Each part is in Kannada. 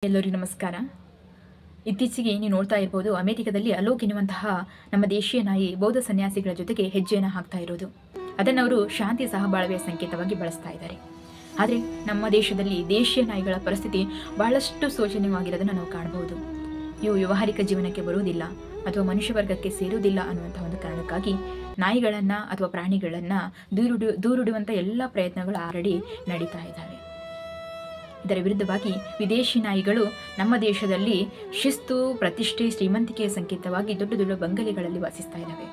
ಎಲ್ಲರಿಗೂ ನಮಸ್ಕಾರ. ಇತ್ತೀಚೆಗೆ ನೀವು ನೋಡ್ತಾ ಇರ್ಬೋದು, ಅಮೆರಿಕದಲ್ಲಿ ಅಲೋಕ್ ಎನ್ನುವಂತಹ ನಮ್ಮ ದೇಶೀಯ ನಾಯಿ ಬೌದ್ಧ ಸನ್ಯಾಸಿಗಳ ಜೊತೆಗೆ ಹೆಜ್ಜೆಯನ್ನು ಹಾಕ್ತಾ ಇರೋದು. ಅದನ್ನು ಅವರು ಶಾಂತಿ ಸಹಬಾಳ್ವೆಯ ಸಂಕೇತವಾಗಿ ಬಳಸ್ತಾ ಇದ್ದಾರೆ. ಆದರೆ ನಮ್ಮ ದೇಶದಲ್ಲಿ ದೇಶೀಯ ನಾಯಿಗಳ ಪರಿಸ್ಥಿತಿ ಬಹಳಷ್ಟು ಶೋಚನೀಯವಾಗಿರೋದನ್ನು ನಾವು ಕಾಣಬಹುದು. ಇವು ವ್ಯಾವಹಾರಿಕ ಜೀವನಕ್ಕೆ ಬರುವುದಿಲ್ಲ ಅಥವಾ ಮನುಷ್ಯ ವರ್ಗಕ್ಕೆ ಸೇರುವುದಿಲ್ಲ ಅನ್ನುವಂಥ ಒಂದು ಕಾರಣಕ್ಕಾಗಿ ನಾಯಿಗಳನ್ನು ಅಥವಾ ಪ್ರಾಣಿಗಳನ್ನು ದೂರಿಡುವಂಥ ಎಲ್ಲ ಪ್ರಯತ್ನಗಳು ಆಲ್ರೆಡಿ ನಡೀತಾ ಇದ್ದಾವೆ. ಇದರ ವಿರುದ್ಧವಾಗಿ ವಿದೇಶಿ ನಾಯಿಗಳು ನಮ್ಮ ದೇಶದಲ್ಲಿ ಶಿಸ್ತು, ಪ್ರತಿಷ್ಠೆ, ಶ್ರೀಮಂತಿಕೆಯ ಸಂಕೇತವಾಗಿ ದೊಡ್ಡ ದೊಡ್ಡ ಬಂಗಲೆಗಳಲ್ಲಿ ವಾಸಿಸ್ತಾ ಇದ್ದಾವೆ.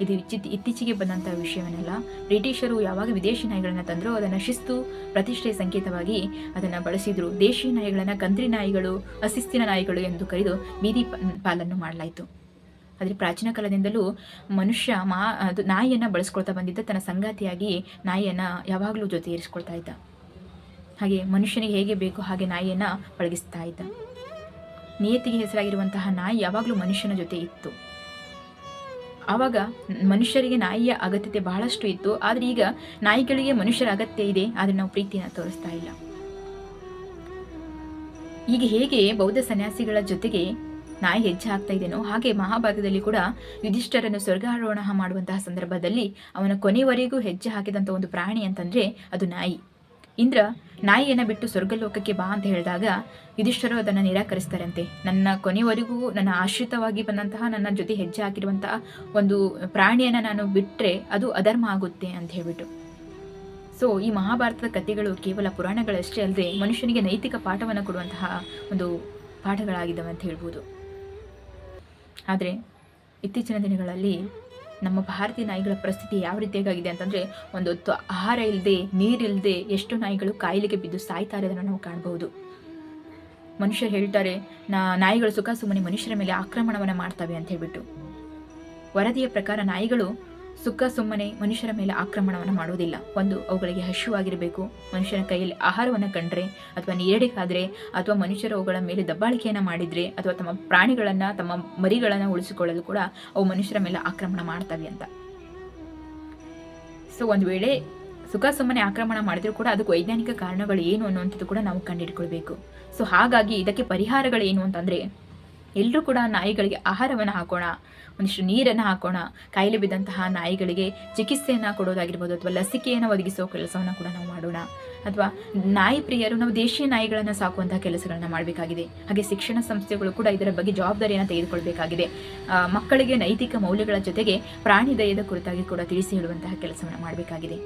ಇದು ಇತ್ತೀಚೆಗೆ ಬಂದಂತಹ ವಿಷಯವನ್ನೆಲ್ಲ. ಬ್ರಿಟಿಷರು ಯಾವಾಗ ವಿದೇಶಿ ನಾಯಿಗಳನ್ನು ತಂದರೂ ಅದನ್ನು ಶಿಸ್ತು, ಪ್ರತಿಷ್ಠೆಯ ಸಂಕೇತವಾಗಿ ಅದನ್ನು ಬಳಸಿದ್ರು. ದೇಶಿ ನಾಯಿಗಳನ್ನು ಕಂತ್ರಿ ನಾಯಿಗಳು, ಅಶಿಸ್ತಿನ ನಾಯಿಗಳು ಎಂದು ಕರೆದು ಬೀದಿ ಪಾಲನ್ನು ಮಾಡಲಾಯಿತು. ಆದರೆ ಪ್ರಾಚೀನ ಕಾಲದಿಂದಲೂ ಮನುಷ್ಯ ನಾಯಿಯನ್ನು ಬಳಸ್ಕೊಳ್ತಾ ಬಂದಿದ್ದ, ತನ್ನ ಸಂಗಾತಿಯಾಗಿ ನಾಯಿಯನ್ನು ಯಾವಾಗಲೂ ಜೊತೆ ಇರಿಸ್ಕೊಳ್ತಾ ಇದ್ದ. ಹಾಗೆ ಮನುಷ್ಯನಿಗೆ ಹೇಗೆ ಬೇಕು ಹಾಗೆ ನಾಯಿಯನ್ನು ಪಳಗಿಸ್ತಾ ಇದ್ದ. ನಿಯತಿಗೆ ಹೆಸರಾಗಿರುವಂತಹ ನಾಯಿ ಯಾವಾಗಲೂ ಮನುಷ್ಯನ ಜೊತೆ ಇತ್ತು. ಆವಾಗ ಮನುಷ್ಯರಿಗೆ ನಾಯಿಯ ಅಗತ್ಯತೆ ಬಹಳಷ್ಟು ಇತ್ತು. ಆದರೆ ಈಗ ನಾಯಿಗಳಿಗೆ ಮನುಷ್ಯರ ಅಗತ್ಯ ಇದೆ, ಆದರೆ ನಾವು ಪ್ರೀತಿಯನ್ನು ತೋರಿಸ್ತಾ ಇಲ್ಲ. ಈಗ ಹೇಗೆ ಬೌದ್ಧ ಸನ್ಯಾಸಿಗಳ ಜೊತೆಗೆ ನಾಯಿ ಹೆಜ್ಜೆ ಹಾಕ್ತಾ ಇದೆಯೋ ಹಾಗೆ ಮಹಾಭಾರತದಲ್ಲಿ ಕೂಡ ಯುಧಿಷ್ಠರನ್ನು ಸ್ವರ್ಗಾರೋಹಣ ಮಾಡುವಂತಹ ಸಂದರ್ಭದಲ್ಲಿ ಅವನ ಕೊನೆವರೆಗೂ ಹೆಜ್ಜೆ ಹಾಕಿದಂಥ ಒಂದು ಪ್ರಾಣಿ ಅಂತಂದರೆ ಅದು ನಾಯಿ. ಇಂದ್ರ ನಾಯಿಯನ್ನು ಬಿಟ್ಟು ಸ್ವರ್ಗಲೋಕಕ್ಕೆ ಬಾ ಅಂತ ಹೇಳಿದಾಗ ಯುಧಿಷ್ಠರು ಅದನ್ನು ನಿರಾಕರಿಸ್ತಾರಂತೆ. ನನ್ನ ಕೊನೆವರೆಗೂ ನನ್ನ ಆಶ್ರಿತವಾಗಿ ಬಂದಂತಹ, ನನ್ನ ಜೊತೆ ಹೆಜ್ಜೆ ಹಾಕಿರುವಂತಹ ಒಂದು ಪ್ರಾಣಿಯನ್ನು ನಾನು ಬಿಟ್ಟರೆ ಅದು ಅಧರ್ಮ ಆಗುತ್ತೆ ಅಂತ ಹೇಳ್ಬಿಟ್ಟು. ಸೊ ಈ ಮಹಾಭಾರತದ ಕಥೆಗಳು ಕೇವಲ ಪುರಾಣಗಳಷ್ಟೇ ಅಲ್ಲದೆ ಮನುಷ್ಯನಿಗೆ ನೈತಿಕ ಪಾಠವನ್ನು ಕೊಡುವಂತಹ ಒಂದು ಪಾಠಗಳಾಗಿದ್ದಾವೆ ಅಂತ ಹೇಳ್ಬೋದು. ಆದರೆ ಇತ್ತೀಚಿನ ದಿನಗಳಲ್ಲಿ ನಮ್ಮ ಭಾರತೀಯ ನಾಯಿಗಳ ಪರಿಸ್ಥಿತಿ ಯಾವ ರೀತಿಯಾಗಿದೆ ಅಂತಂದರೆ, ಒಂದು ಹೊತ್ತು ಆಹಾರ ಇಲ್ಲದೆ, ನೀರಿಲ್ಲದೆ ಎಷ್ಟು ನಾಯಿಗಳು ಕಾಯಿಲೆಗೆ ಬಿದ್ದು ಸಾಯ್ತಾ ಇರೋದನ್ನು ನಾವು ಕಾಣಬಹುದು. ಮನುಷ್ಯರು ಹೇಳ್ತಾರೆ, ನಾಯಿಗಳು ಸುಖ ಸುಮ್ಮನೆ ಮನುಷ್ಯರ ಮೇಲೆ ಆಕ್ರಮಣವನ್ನು ಮಾಡ್ತವೆ ಅಂತ ಹೇಳ್ಬಿಟ್ಟು. ವರದಿಯ ಪ್ರಕಾರ ನಾಯಿಗಳು ಸುಖ ಸುಮ್ಮನೆ ಮನುಷ್ಯರ ಮೇಲೆ ಆಕ್ರಮಣವನ್ನು ಮಾಡುವುದಿಲ್ಲ. ಒಂದು, ಅವುಗಳಿಗೆ ಹಸಿವಾಗಿರಬೇಕು. ಮನುಷ್ಯನ ಕೈಯಲ್ಲಿ ಆಹಾರವನ್ನು ಕಂಡ್ರೆ ಅಥವಾ ನೀರಡಿಕಾದರೆ ಅಥವಾ ಮನುಷ್ಯರು ಅವುಗಳ ಮೇಲೆ ದಬ್ಬಾಳಿಕೆಯನ್ನು ಮಾಡಿದರೆ ಅಥವಾ ತಮ್ಮ ಪ್ರಾಣಿಗಳನ್ನು, ತಮ್ಮ ಮರಿಗಳನ್ನು ಉಳಿಸಿಕೊಳ್ಳಲು ಕೂಡ ಅವು ಮನುಷ್ಯರ ಮೇಲೆ ಆಕ್ರಮಣ ಮಾಡ್ತವೆ ಅಂತ. ಸೊ ಒಂದು ವೇಳೆ ಸುಖ ಸುಮ್ಮನೆ ಆಕ್ರಮಣ ಮಾಡಿದರೂ ಕೂಡ ಅದಕ್ಕೆ ವೈಜ್ಞಾನಿಕ ಕಾರಣಗಳು ಏನು ಅನ್ನುವಂಥದ್ದು ಕೂಡ ನಾವು ಕಂಡುಹಿಡ್ಕೊಳ್ಬೇಕು. ಸೊ ಹಾಗಾಗಿ ಇದಕ್ಕೆ ಪರಿಹಾರಗಳೇನು ಅಂತಂದರೆ, ಎಲ್ಲರೂ ಕೂಡ ನಾಯಿಗಳಿಗೆ ಆಹಾರವನ್ನು ಹಾಕೋಣ, ಒಂದಿಷ್ಟು ನೀರನ್ನು ಹಾಕೋಣ, ಕಾಯಿಲೆ ಬಿದ್ದಂತಹ ನಾಯಿಗಳಿಗೆ ಚಿಕಿತ್ಸೆಯನ್ನು ಕೊಡೋದಾಗಿರ್ಬೋದು ಅಥವಾ ಲಸಿಕೆಯನ್ನು ಒದಗಿಸೋ ಕೆಲಸವನ್ನು ಕೂಡ ನಾವು ಮಾಡೋಣ. ಅಥವಾ ನಾಯಿ ಪ್ರಿಯರು ನಾವು ದೇಶೀಯ ನಾಯಿಗಳನ್ನು ಸಾಕುವಂತಹ ಕೆಲಸಗಳನ್ನು ಮಾಡಬೇಕಾಗಿದೆ. ಹಾಗೆ ಶಿಕ್ಷಣ ಸಂಸ್ಥೆಗಳು ಕೂಡ ಇದರ ಬಗ್ಗೆ ಜವಾಬ್ದಾರಿಯನ್ನು ತೆಗೆದುಕೊಳ್ಬೇಕಾಗಿದೆ. ಮಕ್ಕಳಿಗೆ ನೈತಿಕ ಮೌಲ್ಯಗಳ ಜೊತೆಗೆ ಪ್ರಾಣಿ ದಯದ ಕುರಿತಾಗಿ ಕೂಡ ತಿಳಿಸಿ ಹೇಳುವಂತಹ ಕೆಲಸವನ್ನು ಮಾಡಬೇಕಾಗಿದೆ.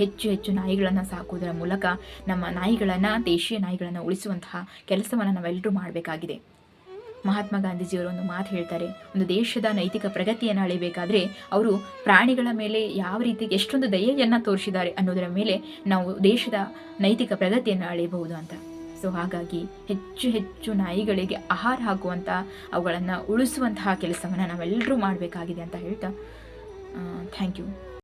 ಹೆಚ್ಚು ಹೆಚ್ಚು ನಾಯಿಗಳನ್ನು ಸಾಕುವುದರ ಮೂಲಕ ನಮ್ಮ ನಾಯಿಗಳನ್ನು, ದೇಶೀಯ ನಾಯಿಗಳನ್ನು ಉಳಿಸುವಂತಹ ಕೆಲಸವನ್ನು ನಾವೆಲ್ಲರೂ ಮಾಡಬೇಕಾಗಿದೆ. ಮಹಾತ್ಮ ಗಾಂಧೀಜಿಯವರು ಒಂದು ಮಾತು ಹೇಳ್ತಾರೆ, ಒಂದು ದೇಶದ ನೈತಿಕ ಪ್ರಗತಿಯನ್ನು ಅಳೆಯಬೇಕಾದ್ರೆ ಅವರು ಪ್ರಾಣಿಗಳ ಮೇಲೆ ಯಾವ ರೀತಿ ಎಷ್ಟೊಂದು ದಯೆಯನ್ನು ತೋರಿಸಿದ್ದಾರೆ ಅನ್ನೋದರ ಮೇಲೆ ನಾವು ದೇಶದ ನೈತಿಕ ಪ್ರಗತಿಯನ್ನು ಅಳೆಯಬಹುದು ಅಂತ. ಸೊ ಹಾಗಾಗಿ ಹೆಚ್ಚು ಹೆಚ್ಚು ನಾಯಿಗಳಿಗೆ ಆಹಾರ ಹಾಕುವಂಥ, ಅವುಗಳನ್ನು ಉಳಿಸುವಂತಹ ಕೆಲಸವನ್ನು ನಾವೆಲ್ಲರೂ ಮಾಡಬೇಕಾಗಿದೆ ಅಂತ ಹೇಳ್ತಾ ಥ್ಯಾಂಕ್ ಯು.